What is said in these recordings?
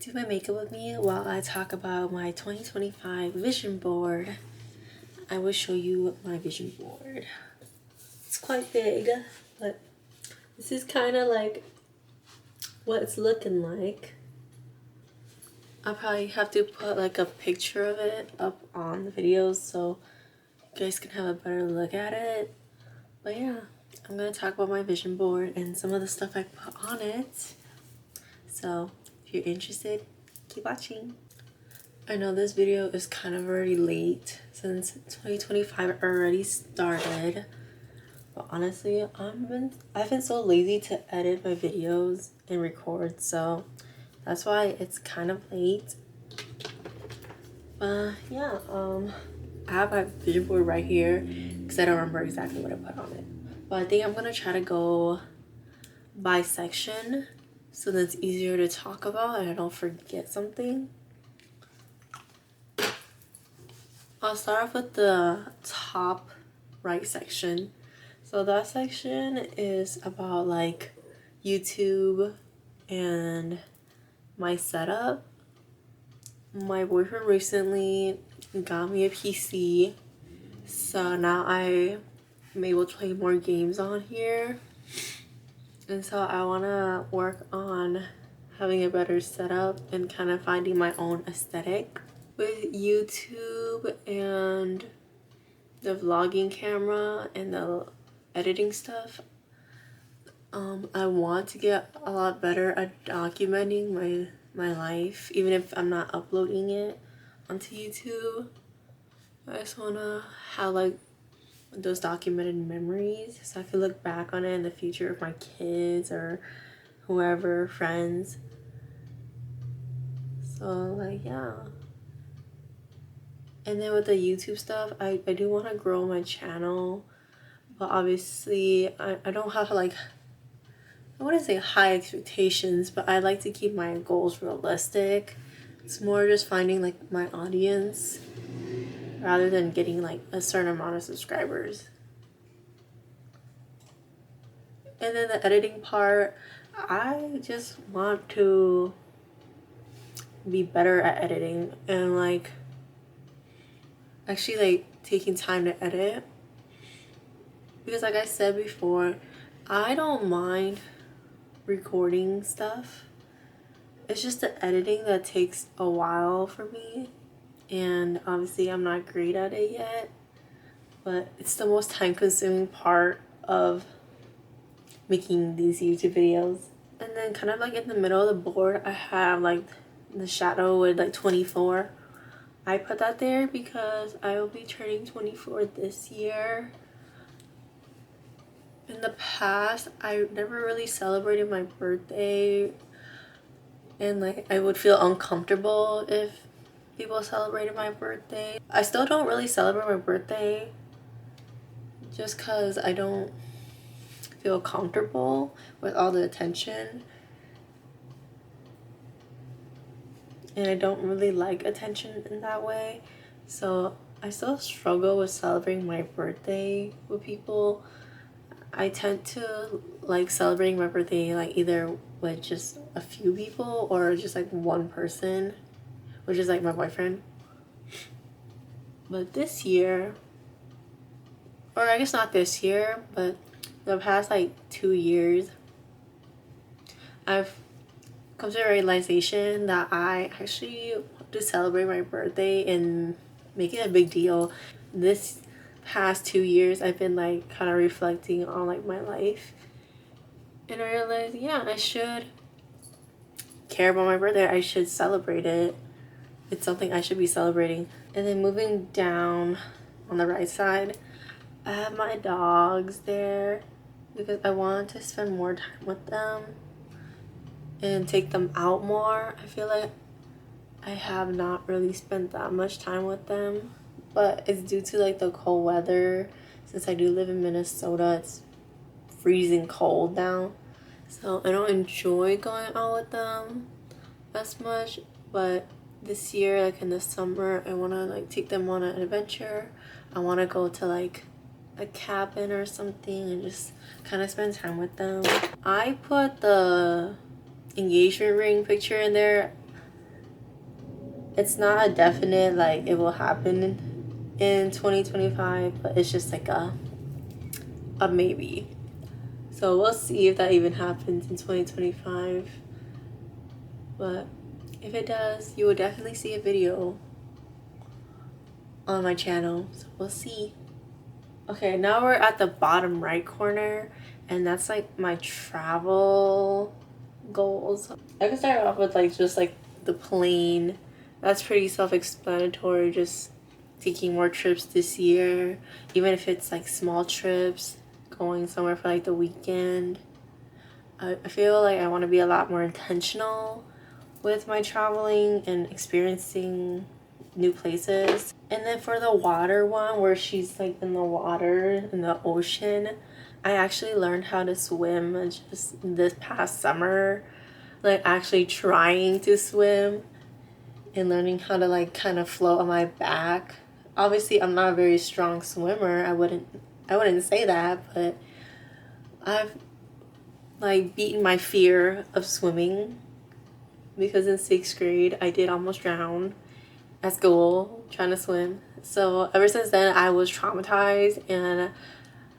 do my makeup with me while I talk about my 2025 vision board. I will show you my vision board. It's quite big, but this is kind of like what it's looking like. I'll probably have to put like a picture of it up on the videos so you guys can have a better look at it. But yeah, I'm gonna talk about my vision board and some of the stuff I put on it. So if you're interested, keep watching. I know this video is kind of already late since 2025 already started, but honestly I've been so lazy to edit my videos and record, so that's why it's kind of late. Yeah, I have my vision board right here because I don't remember exactly what I put on it, but I think I'm gonna try to go by section so that's easier to talk about and I don't forget something. I'll start off with the top right section. So that section is about like YouTube and my setup. My boyfriend recently got me a PC, so now I'm able to play more games on here. And so I want to work on having a better setup and kind of finding my own aesthetic with YouTube and the vlogging camera and the editing stuff. I want to get a lot better at documenting my life, even if I'm not uploading it onto YouTube. I just want to have like those documented memories so I can look back on it in the future with my kids or whoever, friends. So like, yeah. And then with the YouTube stuff, I do want to grow my channel, but obviously I don't have like, I wouldn't say high expectations, but I like to keep my goals realistic. It's more just finding like my audience rather than getting like a certain amount of subscribers. And then the editing part, I just want to be better at editing and like actually like taking time to edit, because like I said before, I don't mind recording stuff. It's just the editing that takes a while for me, and obviously I'm not great at it yet, but it's the most time consuming part of making these YouTube videos. And then kind of like in the middle of the board I have like the shadow with like 24. I put that there because I will be turning 24 this year. In the past, I never really celebrated my birthday, and like I would feel uncomfortable if people celebrated my birthday. I still don't really celebrate my birthday just because I don't feel comfortable with all the attention. And I don't really like attention in that way. So I still struggle with celebrating my birthday with people. I tend to like celebrating my birthday like either with just a few people or just like one person, which is like my boyfriend. But this year, or I guess not this year, but the past like 2 years, I've come to a realization that I actually want to celebrate my birthday and make it a big deal. This past 2 years I've been like kind of reflecting on like my life, and I realized, yeah, I should care about my birthday. I should celebrate it. It's something I should be celebrating. And then moving down on the right side, I have my dogs there because I want to spend more time with them and take them out more. I feel like I have not really spent that much time with them, but it's due to like the cold weather. Since I do live in Minnesota, it's freezing cold now, so I don't enjoy going out with them as much. But this year, like in the summer, I want to like take them on an adventure. I want to go to like a cabin or something and just kind of spend time with them. I put the engagement ring picture in there It's not a definite like it will happen in 2025, but it's just like a maybe. So we'll see if that even happens in 2025. But if it does, you will definitely see a video on my channel. So we'll see. Okay, now we're at the bottom right corner, and that's like my travel goals. I can start off with like just like the plane. That's pretty self-explanatory. Just taking more trips this year, even if it's like small trips, going somewhere for like the weekend. I feel like I want to be a lot more intentional with my traveling and experiencing new places. And then for the water one, where she's like in the water, in the ocean, I actually learned how to swim just this past summer. Like actually trying to swim and learning how to like kind of float on my back. Obviously, I'm not a very strong swimmer. I wouldn't say that, but I've like beaten my fear of swimming, because in 6th grade I did almost drown at school trying to swim. So ever since then I was traumatized, and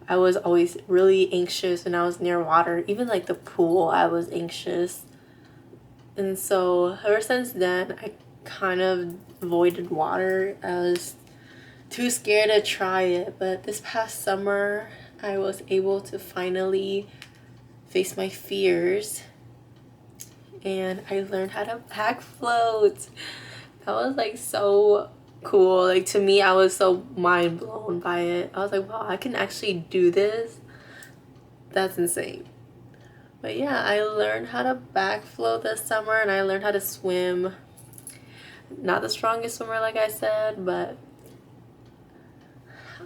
I was always really anxious when I was near water. Even like the pool, I was anxious. And so ever since then I kind of avoided water. I was too scared to try it. But this past summer I was able to finally face my fears, and I learned how to back float. That was like so cool. Like to me, I was so mind blown by it. I was like, wow, I can actually do this. That's insane. But yeah, I learned how to back float this summer, and I learned how to swim. Not the strongest swimmer, like I said, but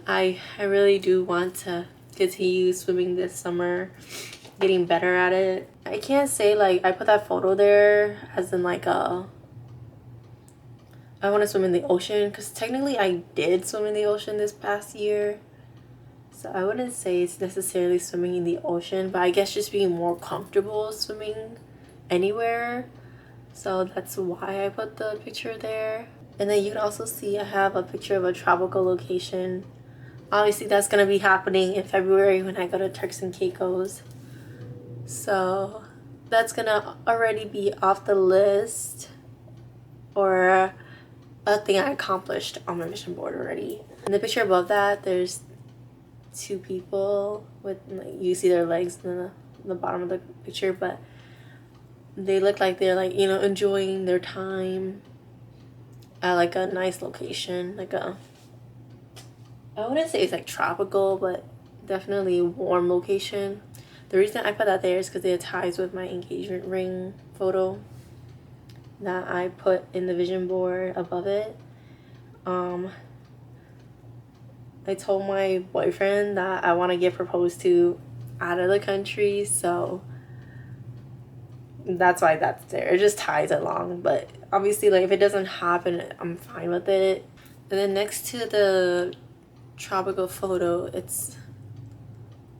I really do want to continue swimming this summer, getting better at it. I can't say like I put that photo there as in like I want to swim in the ocean, because technically I did swim in the ocean this past year. So I wouldn't say it's necessarily swimming in the ocean, but I guess just being more comfortable swimming anywhere. So that's why I put the picture there. And then you can also see I have a picture of a tropical location. Obviously that's going to be happening in February when I go to Turks and Caicos. So that's going to already be off the list, or a thing I accomplished on my vision board already. In the picture above that, there's 2 people with like, you see their legs in the bottom of the picture, but they look like they're like, you know, enjoying their time at like a nice location, like I wouldn't say it's like tropical, but definitely a warm location. The reason I put that there is because it ties with my engagement ring photo that I put in the vision board above it. I told my boyfriend that I want to get proposed to out of the country, so that's why that's there. It just ties along, but obviously like if it doesn't happen, I'm fine with it. And then next to the tropical photo, it's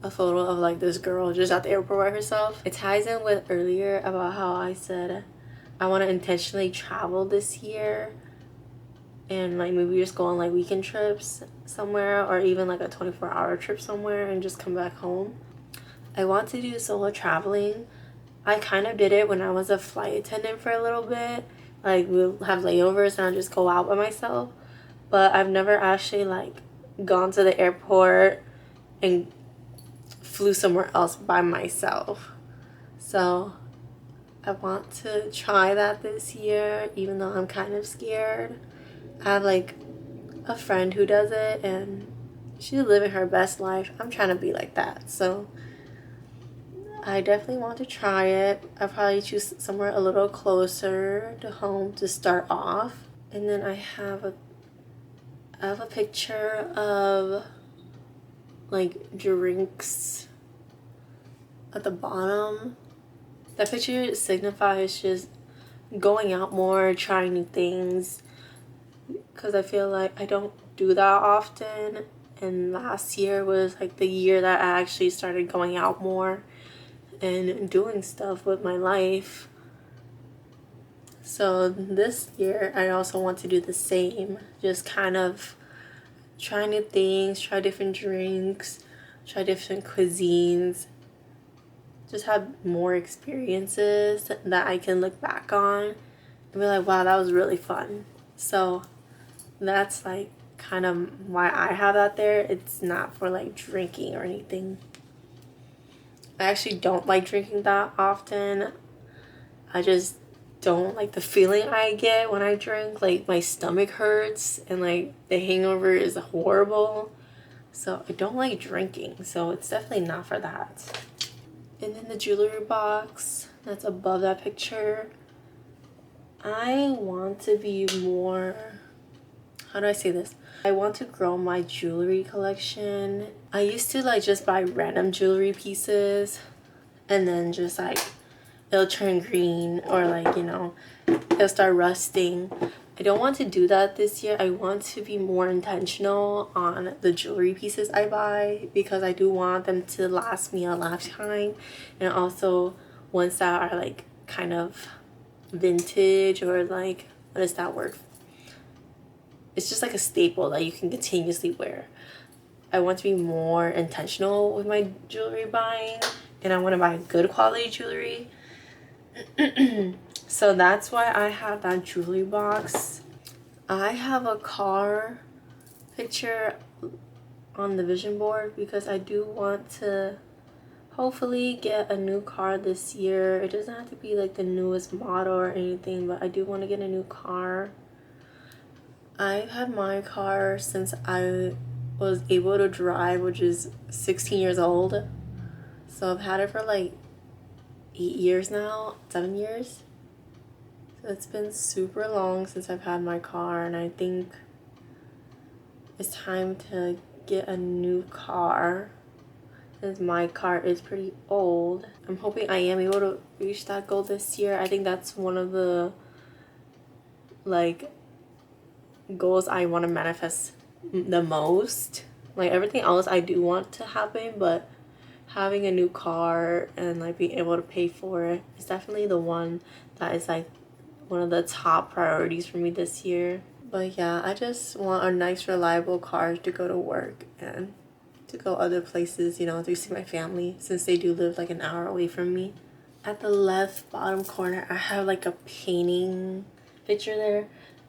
a photo of like this girl just at the airport by herself. It ties in with earlier about how I said I want to intentionally travel this year, and like maybe just go on like weekend trips somewhere, or even like a 24-hour trip somewhere and just come back home. I want to do solo traveling. I kind of did it when I was a flight attendant for a little bit. Like we'll have layovers and I'll just go out by myself. But I've never actually like gone to the airport and flew somewhere else by myself. So I want to try that this year, even though I'm kind of scared. I have like a friend who does it, and she's living her best life. I'm trying to be like that, so I definitely want to try it. I'll probably choose somewhere a little closer to home to start off. And then I have a picture of like drinks at the bottom. That picture signifies just going out more, trying new things, because I feel like I don't do that often, and last year was like the year that I actually started going out more and doing stuff with my life. So this year I also want to do the same, just kind of try new things, try different drinks, try different cuisines, just have more experiences that I can look back on and be like, wow, that was really fun. So that's like kind of why I have that there. It's not for like drinking or anything. I actually don't like drinking that often. I just don't like the feeling I get when I drink. Like my stomach hurts and like the hangover is horrible. So I don't like drinking. So it's definitely not for that. And then the jewelry box that's above that picture. I want to be more, how do I say this? I want to grow my jewelry collection. I used to like just buy random jewelry pieces and then just like it'll turn green or like, you know, it'll start rusting. I don't want to do that this year. I want to be more intentional on the jewelry pieces I buy because I do want them to last me a lifetime, and also ones that are like kind of vintage or like, what does that word? It's just like a staple that you can continuously wear. I want to be more intentional with my jewelry buying, and I want to buy good quality jewelry. So that's why I have that jewelry box. I have a car picture on the vision board because I do want to hopefully get a new car this year. It doesn't have to be like the newest model or anything, but I do want to get a new car. I've had my car since I was able to drive, which is 16 years old. So I've had it for like 8 years now, 7 years. So it's been super long since I've had my car, and I think it's time to get a new car since my car is pretty old. I'm hoping I am able to reach that goal this year. I think that's one of the like goals I want to manifest the most. Like everything else I do want to happen, but having a new car and like being able to pay for it is definitely the one that is like one of the top priorities for me this year. But yeah, I just want a nice reliable car to go to work and to go other places, you know, to see my family since they do live like an hour away from me. At the left bottom corner, I have like a painting picture there.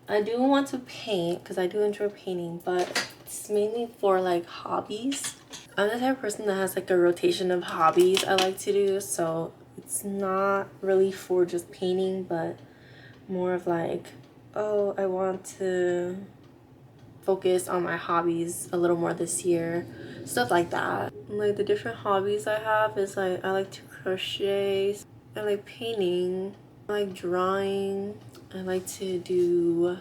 I do want to paint because I do enjoy painting, but it's mainly for like hobbies. I'm the type of person that has like a rotation of hobbies I like to do, so it's not really for just painting, but more of like, oh, I want to focus on my hobbies a little more this year, stuff like that. Like the different hobbies I have is like I like to crochet, I like painting, I like drawing, I like to do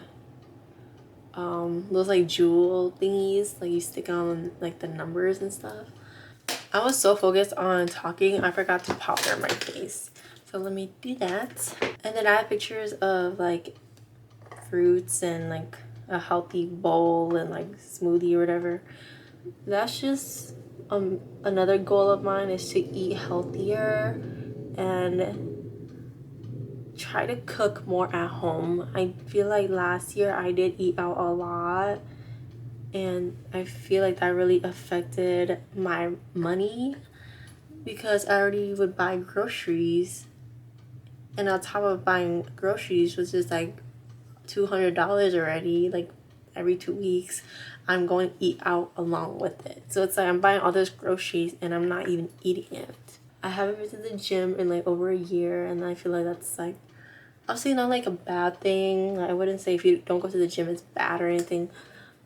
those like jewel thingies, like you stick on like the numbers and stuff. I was so focused on talking, I forgot to powder my face. So let me do that. And then I have pictures of like fruits and like a healthy bowl and like smoothie or whatever. That's just another goal of mine is to eat healthier and try to cook more at home. I feel like last year I did eat out a lot, and I feel like that really affected my money because I already would buy groceries, and on top of buying groceries was just like $200 already, like every 2 weeks I'm going to eat out along with it. So it's like I'm buying all those groceries and I'm not even eating it. I haven't been to the gym in like over a year, and I feel like that's like obviously not like a bad thing. I wouldn't say if you don't go to the gym it's bad or anything,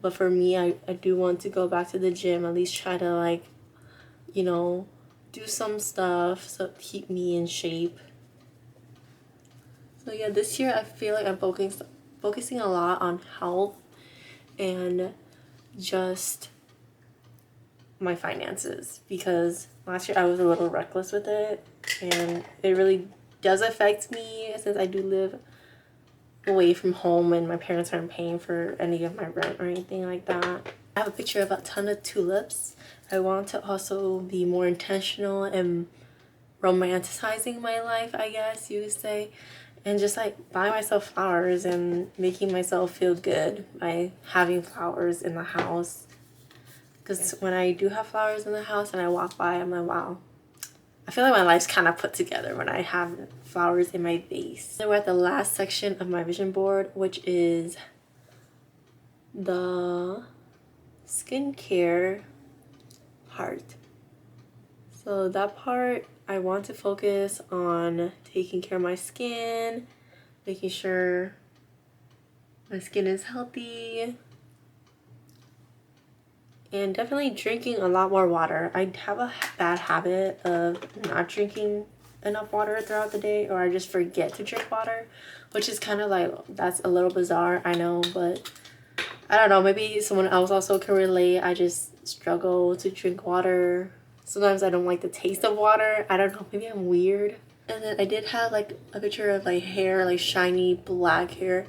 but for me, I do want to go back to the gym, at least try to like, you know, do some stuff so keep me in shape. So yeah, this year I feel like I'm focusing a lot on health and just my finances, because last year I was a little reckless with it, and it really does affect me since I do live away from home and my parents aren't paying for any of my rent or anything like that. I have a picture of a ton of tulips. I want to also be more intentional and romanticizing my life, I guess you would say, and just like buying myself flowers and making myself feel good by having flowers in the house. Because when I do have flowers in the house and I walk by, I'm like, wow, I feel like my life's kind of put together when I have flowers in my vase. So we're at the last section of my vision board, which is the skincare part. So that part, I want to focus on taking care of my skin, making sure my skin is healthy, and definitely drinking a lot more water. I have a bad habit of not drinking enough water throughout the day, or I just forget to drink water, which is kind of like, that's a little bizarre, I know, but I don't know, maybe someone else also can relate. I just struggle to drink water. Sometimes I don't like the taste of water. I don't know, maybe I'm weird. And then I did have like a picture of like hair, like shiny black hair.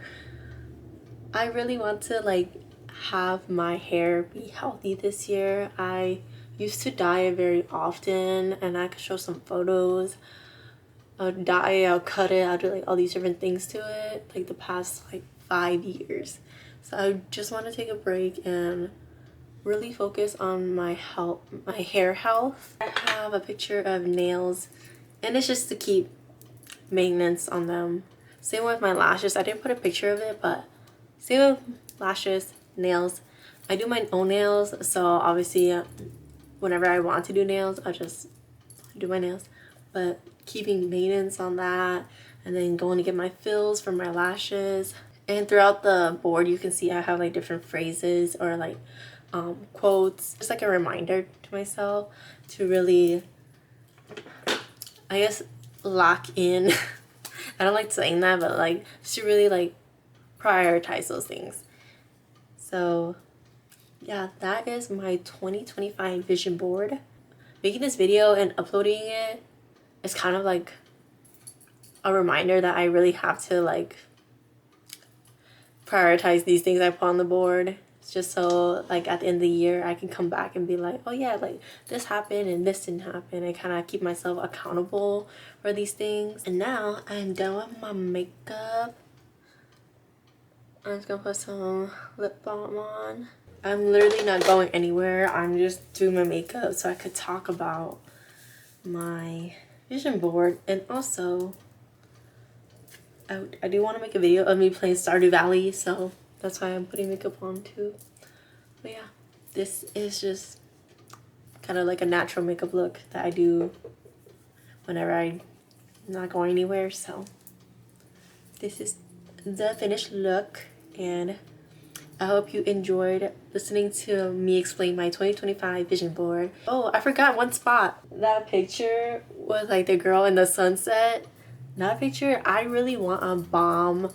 I really want to like have my hair be healthy this year. I used to dye it very often, and I could show some photos. I'll dye it, I'll cut it, I'll do like all these different things to it, like the past like 5 years. So I just want to take a break and really focus on my health, my hair health. I have a picture of nails, and it's just to keep maintenance on them. Same with my lashes. I didn't put a picture of it, but same with lashes, nails. I do my own nails, so obviously whenever I want to do nails, I just do my nails. But keeping maintenance on that, and then going to get my fills for my lashes. And throughout the board, you can see I have like different phrases or like quotes, just like a reminder to myself to really, I guess, lock in. I don't like saying that, but like to really like prioritize those things. So yeah, that is my 2025 vision board. Making this video and uploading it is kind of like a reminder that I really have to like prioritize these things I put on the board. It's just so like at the end of the year I can come back and be like, oh yeah, like this happened and this didn't happen. I kind of keep myself accountable for these things. And now I'm done with my makeup. I'm just gonna put some lip balm on. I'm literally not going anywhere. I'm just doing my makeup so I could talk about my vision board. And also I do want to make a video of me playing Stardew Valley, so that's why I'm putting makeup on too. But yeah, this is just kind of like a natural makeup look that I do whenever I'm not going anywhere. So this is the finished look, and I hope you enjoyed listening to me explain my 2025 vision board. Oh, I forgot one spot. That picture was like the girl in the sunset. That picture, I really want a bomb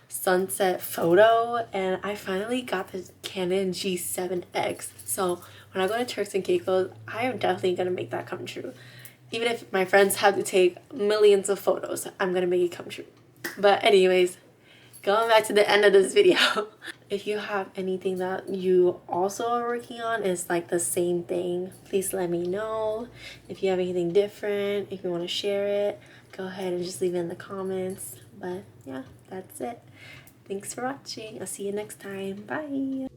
sunset photo, and I finally got the Canon G7X. So when I go to Turks and Caicos, I am definitely gonna make that come true. Even if my friends have to take millions of photos, I'm gonna make it come true. But anyways, going back to the end of this video, if you have anything that you also are working on, it's like the same thing, please let me know. If you have anything different, if you want to share it, go ahead and just leave it in the comments. But yeah, that's it. Thanks for watching. I'll see you next time. Bye.